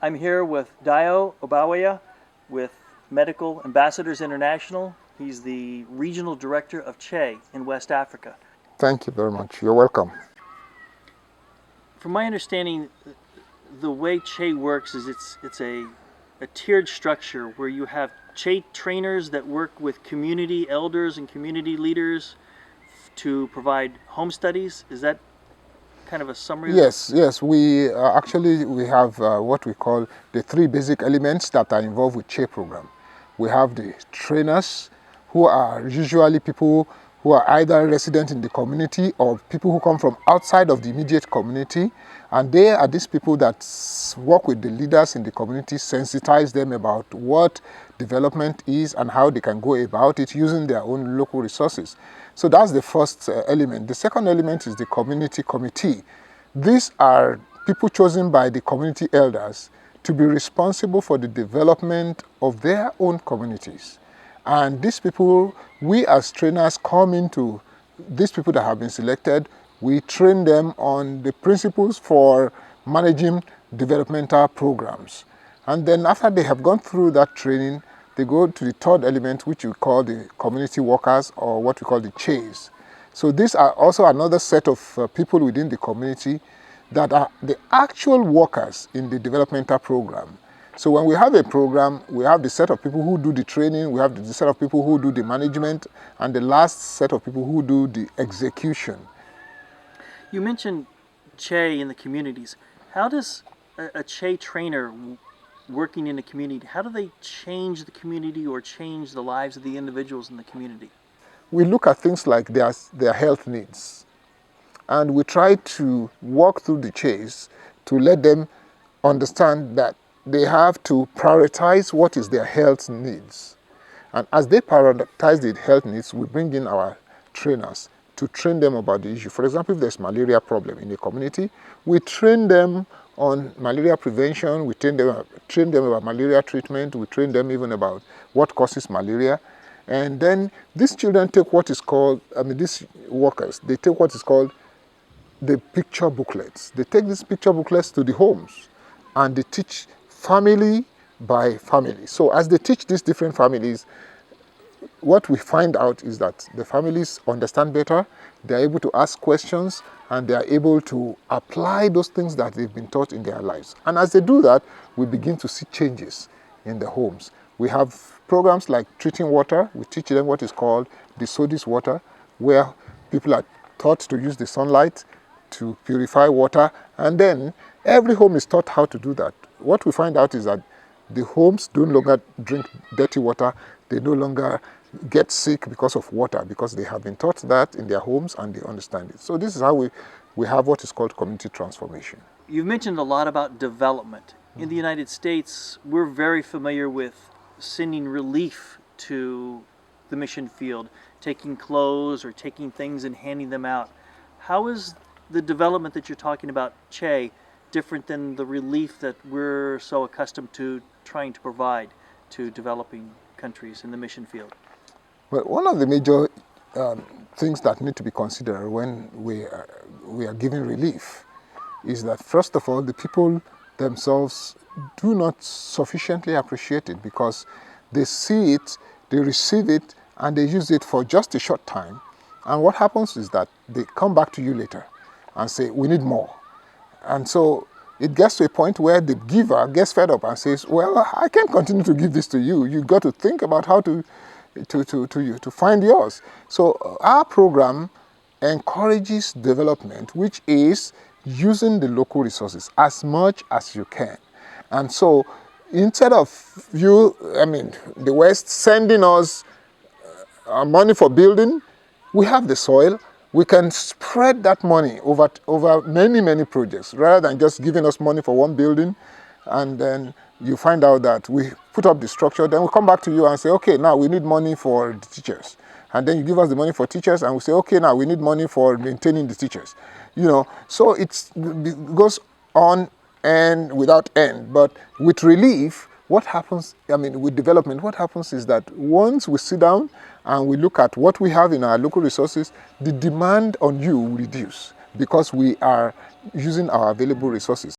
I'm here with Dayo with Medical Ambassadors International. He's the Regional Director of CHE in West Africa. Thank you very much. You're welcome. From my understanding, the way CHE works is it's a tiered structure where you have CHE trainers that work with community elders and community leaders to provide home studies. Is that kind of a summary? Yes. We have what we call the three basic elements that are involved with CHE program. We have the trainers, who are usually people who are either resident in the community or people who come from outside of the immediate community. And they are these people that work with the leaders in the community, sensitize them about what development is and how they can go about it using their own local resources. So that's the first element. The second element is the community committee. These are people chosen by the community elders to be responsible for the development of their own communities. And these people, we as trainers come into these people that have been selected, we train them on the principles for managing developmental programs. And then after they have gone through that training, they go to the third element, which we call the community workers, or what we call the CHEs. So these are also another set of people within the community that are the actual workers in the developmental program. So when we have a program, we have the set of people who do the training, we have the set of people who do the management, and the last set of people who do the execution. You mentioned CHE in the communities. How does a CHE trainer working in the community, how do they change the community or change the lives of the individuals in the community? We look at things like their health needs, and we try to walk through the CHEs to let them understand that they have to prioritize what is their health needs. And as they prioritize the health needs, we bring in our trainers to train them about the issue. For example, if there's malaria problem in the community, we train them on malaria prevention, we train them about malaria treatment, we train them even about what causes malaria. And then these children take what is called, these workers, they take what is called the picture booklets. They take these picture booklets to the homes and they teach family by family. So as they teach these different families, what we find out is that the families understand better, they're able to ask questions, and they are able to apply those things that they've been taught in their lives. And as they do that, we begin to see changes in the homes. We have programs like treating water. We teach them what is called the Sodis water, where people are taught to use the sunlight to purify water, and then every home is taught how to do that. What we find out is that the homes no longer drink dirty water, they no longer get sick because of water, because they have been taught that in their homes and they understand it. So this is how we have what is called community transformation. You've mentioned a lot about development. In the United States, we're very familiar with sending relief to the mission field, taking clothes or taking things and handing them out. How is the development that you're talking about, CHE, different than the relief that we're so accustomed to trying to provide to developing countries in the mission field? Well, one of the major things that need to be considered when we are giving relief is that, first of all, the people themselves do not sufficiently appreciate it, because they see it, they receive it, and they use it for just a short time. And what happens is that they come back to you later and say, we need more. And so it gets to a point where the giver gets fed up and says, well, I can't continue to give this to you. You've got to think about how to find yours. So our program encourages development, which is using the local resources as much as you can. And so instead of the West sending us money for building, we have the soil. We can spread that money over many projects, rather than just giving us money for one building, and then you find out that we put up the structure, then we come back to you and say, okay, now we need money for the teachers. And then you give us the money for teachers, and we say, okay, now we need money for maintaining the teachers. So it goes on and without end. But with relief, what happens, with development, what happens is that once we sit down and we look at what we have in our local resources, the demand on you will reduce, because we are using our available resources.